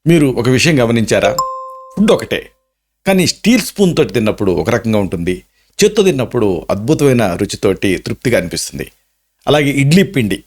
మీరు ఒక విషయం గమనించారా? ఫుడ్ ఒకటే, కానీ స్టీల్ స్పూన్ తోటి తిన్నప్పుడు ఒక రకంగా ఉంటుంది, చేత్తో తిన్నప్పుడు అద్భుతమైన రుచితోటి తృప్తిగా అనిపిస్తుంది. అలాగే ఇడ్లీ పిండి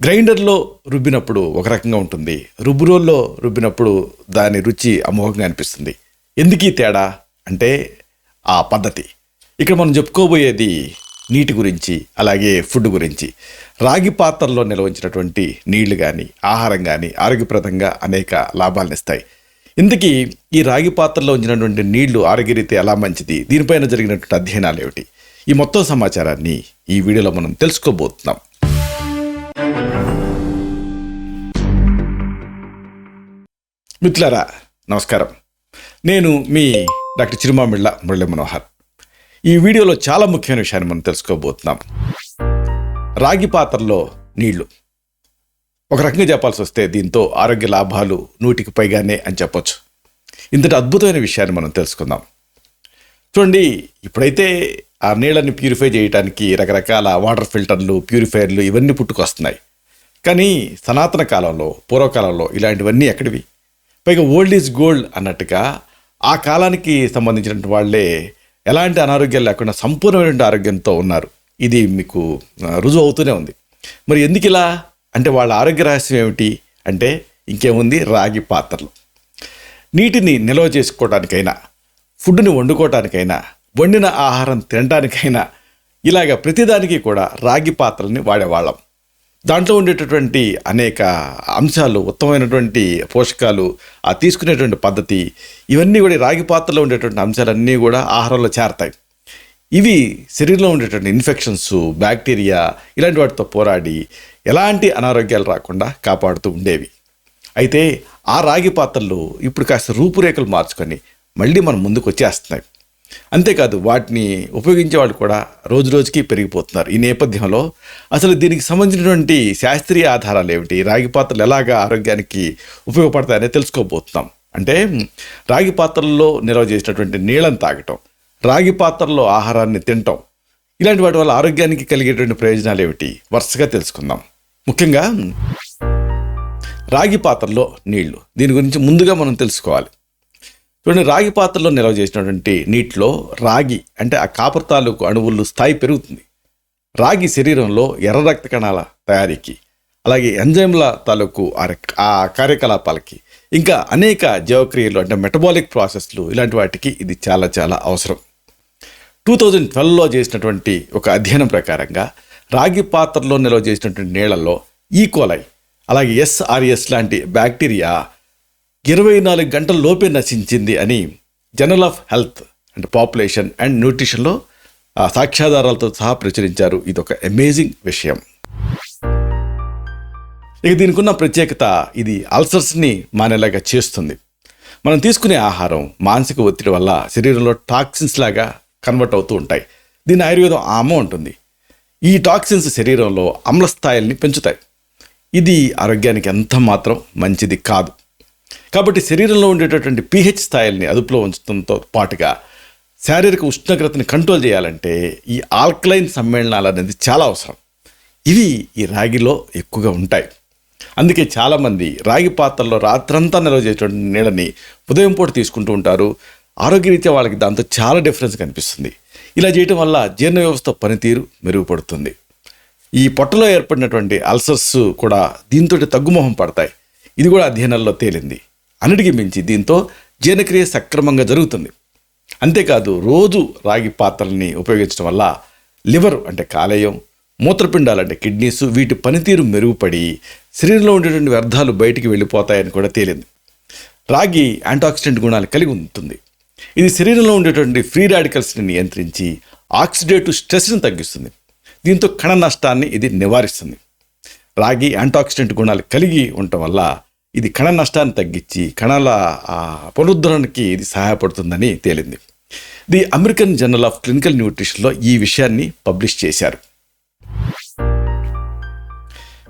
గ్రైండర్లో రుబ్బినప్పుడు ఒక రకంగా ఉంటుంది, రుబ్బురోల్లో రుబ్బినప్పుడు దాని రుచి అమోఘంగా అనిపిస్తుంది. ఎందుకీ తేడా అంటే ఆ పద్ధతి. ఇక్కడ మనం చెప్పుకోబోయేది నీటి గురించి, అలాగే ఫుడ్ గురించి. రాగి పాత్రల్లో నిల్వ ఉంచినటువంటి నీళ్లు కానీ, ఆహారం కానీ ఆరోగ్యప్రదంగా అనేక లాభాలను ఇస్తాయి. ఇందుకీ ఈ రాగి పాత్రలో ఉంచినటువంటి నీళ్లు ఆరోగ్యరీత్యా ఎలా మంచిది, దీనిపైన జరిగినటువంటి అధ్యయనాలు ఏమిటి, ఈ మొత్తం సమాచారాన్ని ఈ వీడియోలో మనం తెలుసుకోబోతున్నాం. మిత్రులారా నమస్కారం, నేను మీ డాక్టర్ చిరుమామిళ్ళ మురళీ మనోహర్. ఈ వీడియోలో చాలా ముఖ్యమైన విషయాన్ని మనం తెలుసుకోబోతున్నాం. రాగి పాత్రలో నీళ్లు. ఒక రకంగా చెప్పాల్సి వస్తే దీంతో ఆరోగ్య లాభాలు 100కి పైగానే అని చెప్పొచ్చు. ఇంతటి అద్భుతమైన విషయాన్ని మనం తెలుసుకుందాం. చూడండి, ఇప్పుడైతే ఆ నీళ్ళని ప్యూరిఫై చేయడానికి రకరకాల వాటర్ ఫిల్టర్లు, ప్యూరిఫైయర్లు ఇవన్నీ పుట్టుకొస్తున్నాయి. కానీ సనాతన కాలంలో, పూర్వకాలంలో ఇలాంటివన్నీ ఎక్కడివి? పైగా ఓల్డ్ ఈజ్ గోల్డ్ అన్నట్టుగా ఆ కాలానికి సంబంధించినటువంటి వాళ్ళే ఎలాంటి అనారోగ్యాలు లేకుండా సంపూర్ణమైనటువంటి ఆరోగ్యంతో ఉన్నారు. ఇది మీకు రుజువు అవుతూనే ఉంది. మరి ఎందుకు ఇలా అంటే వాళ్ళ ఆరోగ్య రహస్యం ఏమిటి అంటే ఇంకేముంది, రాగి పాత్రలు. నీటిని నిల్వ చేసుకోవడానికైనా, ఫుడ్ని వండుకోవటానికైనా, వండిన ఆహారం తినడానికైనా ఇలాగ ప్రతిదానికి కూడా రాగి పాత్రల్ని వాడేవాళ్ళం. దాంట్లో ఉండేటటువంటి అనేక అంశాలు, ఉత్తమమైనటువంటి పోషకాలు, ఆ తీసుకునేటువంటి పద్ధతి, ఇవన్నీ కూడా రాగి పాత్రలో ఉండేటువంటి అంశాలన్నీ కూడా ఆహారంలో చేరతాయి. ఇవి శరీరంలో ఉండేటువంటి ఇన్ఫెక్షన్స్, బ్యాక్టీరియా ఇలాంటి వాటితో పోరాడి ఎలాంటి అనారోగ్యాలు రాకుండా కాపాడుతూ ఉండేవి. అయితే ఆ రాగి పాత్రలు ఇప్పుడు కాస్త రూపురేఖలు మార్చుకొని మళ్ళీ మన ముందుకు వచ్చేస్తున్నాయి. అంతేకాదు, వాటిని ఉపయోగించే వాళ్ళు కూడా రోజు రోజుకి పెరిగిపోతున్నారు. ఈ నేపథ్యంలో అసలు దీనికి సంబంధించినటువంటి శాస్త్రీయ ఆధారాలు ఏమిటి, రాగి పాత్రలు ఎలాగా ఆరోగ్యానికి ఉపయోగపడతాయని తెలుసుకోబోతున్నాం. అంటే రాగి పాత్రల్లో నిల్వ చేసినటువంటి నీళ్ళని తాగటం, రాగి పాత్రల్లో ఆహారాన్ని తినటం, ఇలాంటి వాటి వల్ల ఆరోగ్యానికి కలిగేటువంటి ప్రయోజనాలు ఏమిటి వరుసగా తెలుసుకుందాం. ముఖ్యంగా రాగి పాత్రలో నీళ్లు, దీని గురించి ముందుగా మనం తెలుసుకోవాలి. చూడండి, రాగి పాత్రలో నిల్వ చేసినటువంటి నీటిలో రాగి అంటే ఆ కాపర్ తాలూకు అణువులు స్థాయి పెరుగుతుంది. రాగి శరీరంలో ఎర్ర రక్త కణాల తయారీకి, అలాగే ఎంజైమ్ల తాలూకు ఆ కార్యకలాపాలకి, ఇంకా అనేక జీవక్రియలు అంటే మెటబాలిక్ ప్రాసెస్లు, ఇలాంటి వాటికి ఇది చాలా చాలా అవసరం. 2012లో చేసినటువంటి ఒక అధ్యయనం ప్రకారంగా రాగి పాత్రలో నిల్వ చేసినటువంటి నీళ్లలో ఈకోలై, అలాగే ఎస్ఆర్ఎస్ లాంటి బ్యాక్టీరియా 24 గంటల లోపే నశించింది అని journal of health and population and న్యూట్రిషన్లో సాక్ష్యాధారాలతో సహా ప్రచురించారు. ఇది ఒక అమేజింగ్ విషయం. ఇక దీనికి ఉన్న ప్రత్యేకత, ఇది అల్సర్స్ని మానేలాగా చేస్తుంది. మనం తీసుకునే ఆహారం మానసిక ఒత్తిడి వల్ల శరీరంలో టాక్సిన్స్ లాగా కన్వర్ట్ అవుతూ ఉంటాయి. దీని ఆయుర్వేదం ఆమో ఉంటుంది. ఈ టాక్సిన్స్ శరీరంలో అమ్ల స్థాయిల్ని పెంచుతాయి. ఇది ఆరోగ్యానికి ఎంత మాత్రం మంచిది కాదు. కాబట్టి శరీరంలో ఉండేటటువంటి pH స్థాయిల్ని అదుపులో ఉంచడంతో పాటుగా శారీరక ఉష్ణోగ్రతని కంట్రోల్ చేయాలంటే ఈ ఆల్కలైన్ సమ్మేళనాలు అనేది చాలా అవసరం. ఇవి ఈ రాగిలో ఎక్కువగా ఉంటాయి. అందుకే చాలామంది రాగి పాత్రలో రాత్రంతా నిల్వ చేసేటువంటి నీళ్ళని ఉదయం పూట తీసుకుంటూ ఉంటారు. ఆరోగ్యరీత్యా వాళ్ళకి దాంతో చాలా డిఫరెన్స్ కనిపిస్తుంది. ఇలా చేయటం వల్ల జీర్ణ వ్యవస్థ పనితీరు మెరుగుపడుతుంది. ఈ పొట్టలో ఏర్పడినటువంటి అల్సర్స్ కూడా దీంతో తగ్గుముఖం పడతాయి. ఇది కూడా అధ్యయనాల్లో తేలింది. అన్నిటికీ మించి దీంతో జీర్ణక్రియ సక్రమంగా జరుగుతుంది. అంతేకాదు, రోజు రాగి పాత్రల్ని ఉపయోగించడం వల్ల లివర్ అంటే కాలేయం, మూత్రపిండాలు అంటే కిడ్నీస్, వీటి పనితీరు మెరుగుపడి శరీరంలో ఉండేటువంటి వ్యర్థాలు బయటికి వెళ్ళిపోతాయని కూడా తేలింది. రాగి యాంటాక్సిడెంట్ గుణాలు కలిగి ఉంటుంది. ఇది శరీరంలో ఉండేటువంటి ఫ్రీ రాడికల్స్ని నియంత్రించి ఆక్సిడేటివ్ స్ట్రెస్ని తగ్గిస్తుంది. దీంతో కణ నష్టాన్ని ఇది నివారిస్తుంది. రాగి యాంటాక్సిడెంట్ గుణాలు కలిగి ఉండటం వల్ల ఇది కణ నష్టాన్ని తగ్గించి కణాల పునరుద్ధరణకి ఇది సహాయపడుతుందని తేలింది. The American journal of clinical న్యూట్రిషన్లో ఈ విషయాన్ని పబ్లిష్ చేశారు.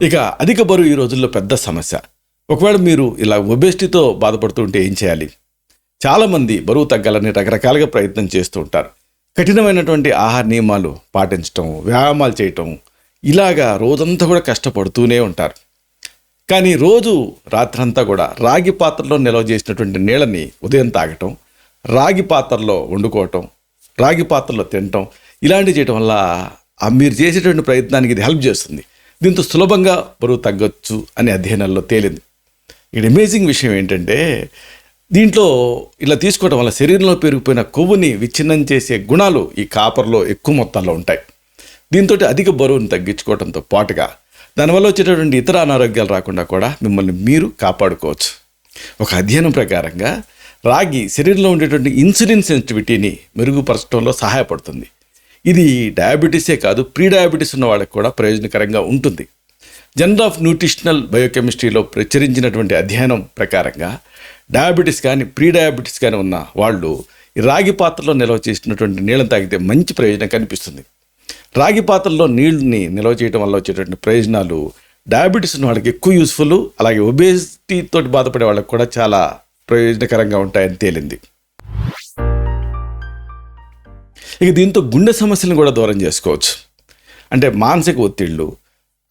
ఇక అధిక బరువు ఈ రోజుల్లో పెద్ద సమస్య. ఒకవేళ మీరు ఇలా ఒబేసిటీతో బాధపడుతుంటే ఏం చేయాలి? చాలామంది బరువు తగ్గాలని రకరకాలుగా ప్రయత్నం చేస్తూ ఉంటారు. కఠినమైనటువంటి ఆహార నియమాలు పాటించటం, వ్యాయామాలు చేయటం, ఇలాగా రోజంతా కూడా కష్టపడుతూనే ఉంటారు. కానీ రోజు రాత్రంతా కూడా రాగి పాత్రలో నిల్వ చేసినటువంటి నీళ్ళని ఉదయం తాగటం, రాగి పాత్రలో వండుకోవటం, రాగి పాత్రలో తినటం, ఇలాంటివి చేయటం వల్ల మీరు చేసేటువంటి ప్రయత్నానికి ఇది హెల్ప్ చేస్తుంది. దీంతో సులభంగా బరువు తగ్గొచ్చు అనే అధ్యయనాల్లో తేలింది. ఇక్కడ అమేజింగ్ విషయం ఏంటంటే దీంట్లో ఇలా తీసుకోవడం వల్ల శరీరంలో పెరిగిపోయిన కొవ్వుని విచ్ఛిన్నం చేసే గుణాలు ఈ కాపర్లో ఎక్కువ మొత్తాల్లో ఉంటాయి. దీంతో అధిక బరువును తగ్గించుకోవడంతో పాటుగా దానివల్ల వచ్చేటటువంటి ఇతర అనారోగ్యాలు రాకుండా కూడా మిమ్మల్ని మీరు కాపాడుకోవచ్చు. ఒక అధ్యయనం ప్రకారంగా రాగి శరీరంలో ఉండేటువంటి ఇన్సులిన్ సెన్సిటివిటీని మెరుగుపరచడంలో సహాయపడుతుంది. ఇది డయాబెటీసే కాదు, ప్రీ డయాబెటీస్ ఉన్న వాళ్ళకి కూడా ప్రయోజనకరంగా ఉంటుంది. జర్నల్ ఆఫ్ న్యూట్రిషనల్ బయోకెమిస్ట్రీలో ప్రచురించినటువంటి అధ్యయనం ప్రకారంగా డయాబెటీస్ కానీ ప్రీ డయాబెటీస్ కానీ ఉన్న వాళ్ళు ఈ రాగి పాత్రలో నిల్వ చేసినటువంటి నీళ్ళని తాగితే మంచి ప్రయోజనం కనిపిస్తుంది. రాగి పాత్రలో నీళ్ళని నిల్వ చేయడం వల్ల వచ్చేటువంటి ప్రయోజనాలు డయాబెటీస్ ఉన్న వాళ్ళకి ఎక్కువ యూస్ఫుల్, అలాగే ఒబేసిటీ తోటి బాధపడే వాళ్ళకి కూడా చాలా ప్రయోజనకరంగా ఉంటాయని తేలింది. ఇక దీంతో గుండె సమస్యలను కూడా దూరం చేసుకోవచ్చు. అంటే మానసిక ఒత్తిళ్ళు,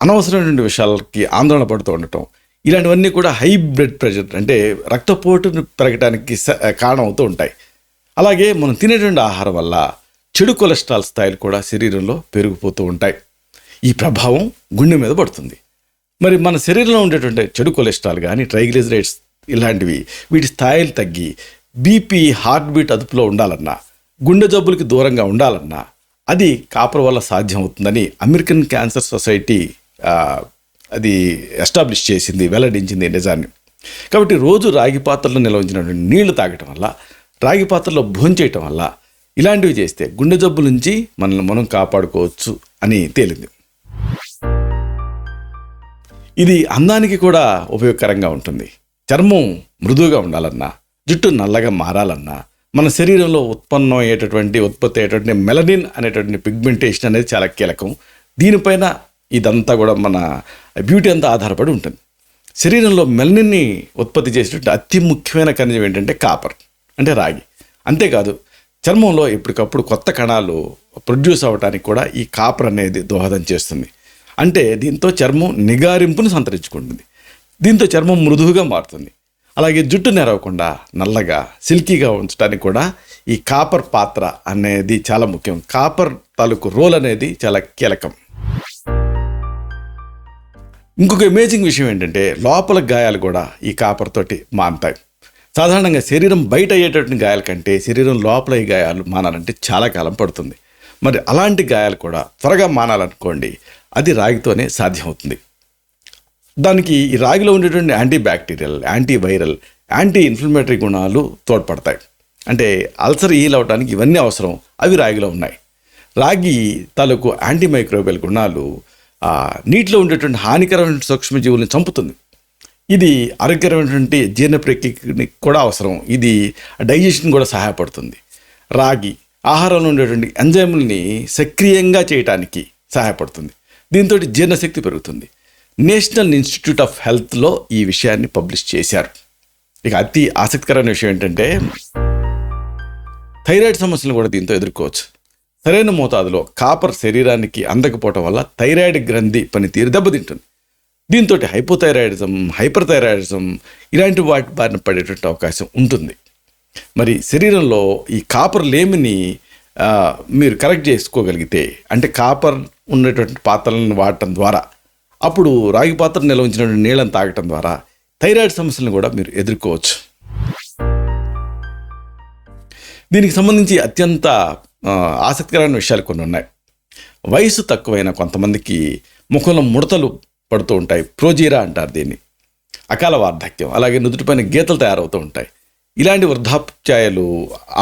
అనవసరమైన విషయాలకి ఆందోళన పడుతూ ఉండటం, ఇలాంటివన్నీ కూడా హై బ్లడ్ ప్రెషర్ అంటే రక్తపోటును పెరగడానికి కారణం అవుతూ ఉంటాయి. అలాగే మనం తినేటువంటి ఆహారం వల్ల చెడు కొలెస్ట్రాల్ స్థాయిలు కూడా శరీరంలో పెరిగిపోతూ ఉంటాయి. ఈ ప్రభావం గుండె మీద పడుతుంది. మరి మన శరీరంలో ఉండేటువంటి చెడు కొలెస్ట్రాల్ కానీ ట్రైగ్లిజరైడ్స్ ఇలాంటివి వీటి స్థాయిలు తగ్గి బీపీ, హార్ట్ బీట్ అదుపులో ఉండాలన్నా, గుండె జబ్బులకి దూరంగా ఉండాలన్నా అది కాపర్ వల్ల సాధ్యం అవుతుందని అమెరికన్ క్యాన్సర్ సొసైటీ అది ఎస్టాబ్లిష్ చేసింది, వెల్లడించింది నిజాన్ని. కాబట్టి రోజు రాగి పాత్రలో నిల్వ ఉంచినటువంటి నీళ్లు తాగటం వల్ల, రాగి పాత్రలో భోంచేయటం వల్ల ఇలాంటివి చేస్తే గుండె జబ్బుల నుంచి మనల్ని మనం కాపాడుకోవచ్చు అని తేలింది. ఇది అందానికి కూడా ఉపయోగకరంగా ఉంటుంది. చర్మం మృదువుగా ఉండాలన్నా, జుట్టు నల్లగా మారాలన్నా, మన శరీరంలో ఉత్పత్తి అయ్యేటువంటి మెలనిన్ అనేటువంటి పిగ్మెంటేషన్ అనేది చాలా కీలకం. దీనిపైన ఇదంతా కూడా మన బ్యూటీ అంతా ఆధారపడి ఉంటుంది. శరీరంలో మెలనిన్ని ఉత్పత్తి చేసేటువంటి అతి ముఖ్యమైన ఖనిజం ఏంటంటే కాపర్, అంటే రాగి. అంతేకాదు చర్మంలో ఎప్పటికప్పుడు కొత్త కణాలు ప్రొడ్యూస్ అవ్వడానికి కూడా ఈ కాపర్ అనేది దోహదం చేస్తుంది. అంటే దీంతో చర్మం నిగారింపును సంతరించుకుంటుంది. దీంతో చర్మం మృదువుగా మారుతుంది. అలాగే జుట్టు నెరవకుండా నల్లగా సిల్కీగా ఉంచడానికి కూడా ఈ కాపర్ పాత్ర అనేది చాలా ముఖ్యం. కాపర్ తాలూకు రోల్ అనేది చాలా కీలకం. ఇంకొక అమేజింగ్ విషయం ఏంటంటే లోపల గాయాలు కూడా ఈ కాపర్ తోటి మానుతాయి. సాధారణంగా శరీరం బయట అయ్యేటటువంటి గాయాల కంటే శరీరం లోపల ఈ గాయాలు మానాలంటే చాలా కాలం పడుతుంది. మరి అలాంటి గాయాలు కూడా త్వరగా మానాలనుకోండి, అది రాగితోనే సాధ్యమవుతుంది. దానికి ఈ రాగిలో ఉండేటువంటి anti bacterial, anti viral, anti inflammatory గుణాలు తోడ్పడతాయి. అంటే అల్సర్ హీల్ అవడానికి ఇవన్నీ అవసరం, అవి రాగిలో ఉన్నాయి. రాగి తాలూకు యాంటీ మైక్రోబియల్ గుణాలు నీటిలో ఉండేటువంటి హానికరమైన సూక్ష్మజీవులను చంపుతుంది. ఇది ఆరోగ్యకరమైనటువంటి జీర్ణ ప్రక్రియకి కూడా అవసరం. ఇది డైజెషన్ కూడా సహాయపడుతుంది. రాగి ఆహారంలో ఉండేటువంటి ఎంజైముల్ని సక్రియంగా చేయడానికి సహాయపడుతుంది. దీంతో జీర్ణశక్తి పెరుగుతుంది. నేషనల్ ఇన్స్టిట్యూట్ ఆఫ్ హెల్త్లో ఈ విషయాన్ని పబ్లిష్ చేశారు. ఇక అతి ఆసక్తికరమైన విషయం ఏంటంటే థైరాయిడ్ సమస్యలను కూడా దీంతో ఎదుర్కోవచ్చు. సరైన మోతాదులో కాపర్ శరీరానికి అందకపోవటం వల్ల థైరాయిడ్ గ్రంథి పనితీరు దెబ్బతింటుంది. దీంతో హైపోథైరాయిడిజం, హైపర్ థైరాయిడిజం ఇలాంటి వాటి బారిన పడేటువంటి అవకాశం ఉంటుంది. మరి శరీరంలో ఈ కాపర్ లేమిని మీరు కరెక్ట్ చేసుకోగలిగితే, అంటే కాపర్ ఉన్నటువంటి పాత్రలను వాడటం ద్వారా, అప్పుడు రాగి పాత్ర నిల్వ ఉంచినటువంటి నీళ్ళని తాగటం ద్వారా థైరాయిడ్ సమస్యలను కూడా మీరు ఎదుర్కోవచ్చు. దీనికి సంబంధించి అత్యంత ఆసక్తికరమైన విషయాలు కొన్ని ఉన్నాయి. వయసు తక్కువైన కొంతమందికి ముఖంలో ముడతలు పడుతూ ఉంటాయి, ప్రోజీరా అంటారు దీన్ని. అకాల వార్ధక్యం, అలాగే నుదుటిపైన గీతలు తయారవుతూ ఉంటాయి. ఇలాంటి వృద్ధాప్యాయాలు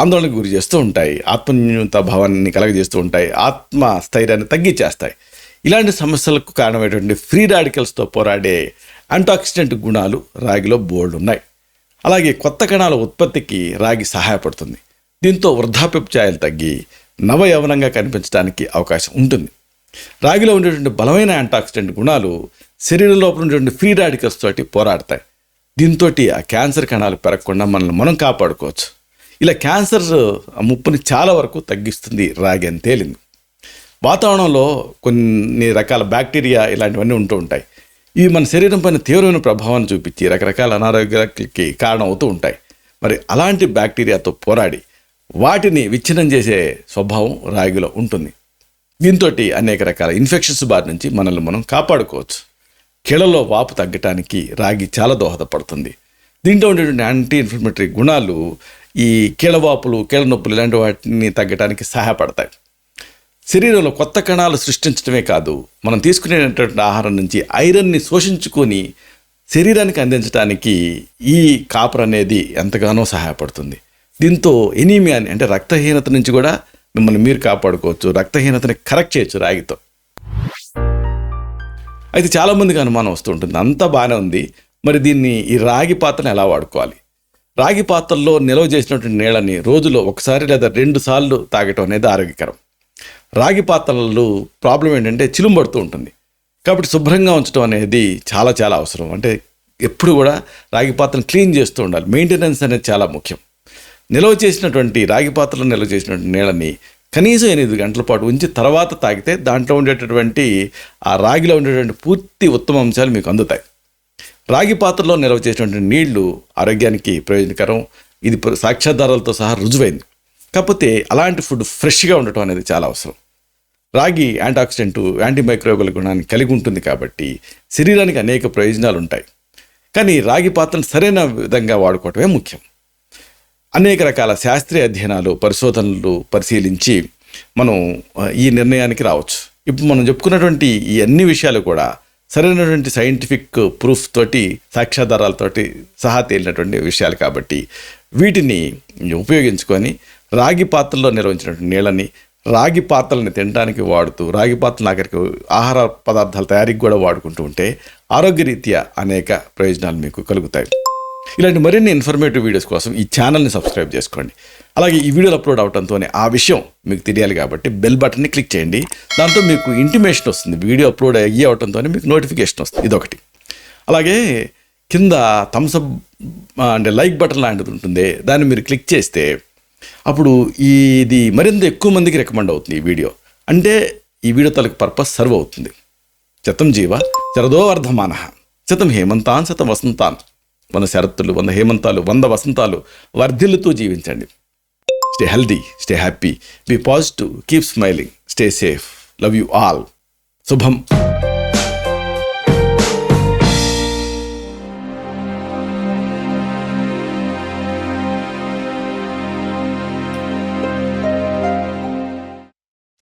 ఆందోళనకు గురి చేస్తూ ఉంటాయి, ఆత్మన్యూనత భావాన్ని కలగజేస్తూ ఉంటాయి, ఆత్మస్థైర్యాన్ని తగ్గించేస్తాయి. ఇలాంటి సమస్యలకు కారణమైనటువంటి ఫ్రీ రాడికల్స్తో పోరాడే యాంటాక్సిడెంట్ గుణాలు రాగిలో బోల్డ్ ఉన్నాయి. అలాగే కొత్త కణాల ఉత్పత్తికి రాగి సహాయపడుతుంది. దీంతో వృద్ధాప్యపు ఛాయలు తగ్గి నవయవనంగా కనిపించడానికి అవకాశం ఉంటుంది. రాగిలో ఉండేటువంటి బలమైన యాంటాక్సిడెంట్ గుణాలు శరీరం లోపల ఉండేటువంటి ఫ్రీ రాడికల్స్ తోటి పోరాడతాయి. దీంతో ఆ క్యాన్సర్ కణాలు పెరగకుండా మనల్ని మనం కాపాడుకోవచ్చు. ఇలా క్యాన్సర్ ముప్పుని చాలా వరకు తగ్గిస్తుంది రాగి అని తేలింది. వాతావరణంలో కొన్ని రకాల బ్యాక్టీరియా ఇలాంటివన్నీ ఉంటూ ఉంటాయి. ఇవి మన శరీరం పైన తీవ్రమైన ప్రభావాన్ని చూపించి రకరకాల అనారోగ్యాలకి కారణం అవుతూ ఉంటాయి. మరి అలాంటి బ్యాక్టీరియాతో పోరాడి వాటిని విచ్ఛిన్నం చేసే స్వభావం రాగిలో ఉంటుంది. దీంతో అనేక రకాల ఇన్ఫెక్షన్స్ బారి నుంచి మనల్ని మనం కాపాడుకోవచ్చు. కీళ్ళలో వాపు తగ్గటానికి రాగి చాలా దోహదపడుతుంది. దీంట్లో ఉండేటువంటి యాంటీ ఇన్ఫ్లమేటరీ గుణాలు ఈ కీళ్ళవాపులు, కీళ్ళ నొప్పులు ఇలాంటి వాటిని తగ్గడానికి సహాయపడతాయి. శరీరంలో కొత్త కణాలు సృష్టించడమే కాదు, మనం తీసుకునేటటువంటి ఆహారం నుంచి ఐరన్ని శోషించుకొని శరీరానికి అందించడానికి ఈ కాపర్ అనేది ఎంతగానో సహాయపడుతుంది. దీంతో ఎనీమియా అంటే రక్తహీనత నుంచి కూడా మిమ్మల్ని మీరు కాపాడుకోవచ్చు. రక్తహీనతని కరెక్ట్ చేయొచ్చు రాగితో. అయితే చాలామందికి అనుమానం వస్తూ ఉంటుంది, అంతా బాగానే ఉంది, మరి దీన్ని ఈ రాగి పాత్రను ఎలా వాడుకోవాలి? రాగి పాత్రల్లో నిల్వ చేసినటువంటి నీళ్ళని రోజులో ఒకసారి లేదా 2 సార్లు తాగటం అనేది ఆరోగ్యకరం. రాగి పాత్రలు ప్రాబ్లం ఏంటంటే చిలుంబడుతూ ఉంటుంది. కాబట్టి శుభ్రంగా ఉంచడం అనేది చాలా చాలా అవసరం. అంటే ఎప్పుడు కూడా రాగి పాత్రను క్లీన్ చేస్తూ ఉండాలి. మెయింటెనెన్స్ అనేది చాలా ముఖ్యం. రాగి పాత్రలో నిల్వ చేసినటువంటి నీళ్ళని కనీసం 8 గంటల పాటు ఉంచి తర్వాత తాగితే దాంట్లో ఉండేటటువంటి ఆ రాగిలో ఉండేటువంటి పూర్తి ఉత్తమ అంశాలు మీకు అందుతాయి. రాగి పాత్రలో నిల్వ చేసినటువంటి నీళ్లు ఆరోగ్యానికి ప్రయోజనకరం. ఇది సాక్ష్యాధారాలతో సహా రుజువైంది. కాకపోతే అలాంటి ఫుడ్ ఫ్రెష్గా ఉండటం అనేది చాలా అవసరం. రాగి యాంటాక్సిడెంట్, యాంటీమైక్రోబియల్ గుణాన్ని కలిగి ఉంటుంది కాబట్టి శరీరానికి అనేక ప్రయోజనాలు ఉంటాయి. కానీ రాగి పాత్రను సరైన విధంగా వాడుకోవటమే ముఖ్యం. అనేక రకాల శాస్త్రీయ అధ్యయనాలు, పరిశోధనలు పరిశీలించి మనం ఈ నిర్ణయానికి రావచ్చు. ఇప్పుడు మనం చెప్పుకున్నటువంటి ఈ అన్ని విషయాలు కూడా సరైనటువంటి సైంటిఫిక్ ప్రూఫ్ తోటి, సాక్ష్యాధారాలతోటి సహా తేలినటువంటి విషయాలు కాబట్టి వీటిని ఉపయోగించుకొని రాగి పాత్రలో నిర్వహించినటువంటి నీళ్ళని రాగి పాత్రలని తినడానికి వాడుతూ, రాగి పాత్రలు ఆఖరికి ఆహార పదార్థాల తయారీకి కూడా వాడుకుంటూ ఉంటే ఆరోగ్యరీత్యా అనేక ప్రయోజనాలు మీకు కలుగుతాయి. ఇలాంటి మరిన్ని ఇన్ఫర్మేటివ్ వీడియోస్ కోసం ఈ ఛానల్ని సబ్స్క్రైబ్ చేసుకోండి. అలాగే ఈ వీడియోలు అప్లోడ్ అవడంతోనే ఆ విషయం మీకు తెలియాలి కాబట్టి బెల్ బటన్ని క్లిక్ చేయండి. దాంతో మీకు ఇంటిమేషన్ వస్తుంది. వీడియో అప్లోడ్ అవడంతోనే మీకు నోటిఫికేషన్ వస్తుంది. ఇదొకటి. అలాగే కింద థమ్స్అప్ అంటే లైక్ బటన్ లాంటిది ఉంటుంది. దాన్ని మీరు క్లిక్ చేస్తే అప్పుడు ఇది మరింత ఎక్కువ మందికి రికమెండ్ అవుతుంది. ఈ వీడియో అంటే ఈ వీడియో తలకు పర్పస్ సర్వ్ అవుతుంది. శతం జీవ శరదో వర్ధమానః, శతం హేమంతాన్ శతం వసంతాన్. 100 శరత్తులు, 100 హేమంతాలు, 100 వసంతాలు వర్ధిల్లుతూ జీవించండి. Stay healthy, stay happy, be positive, keep smiling, stay safe. Love you all. శుభం.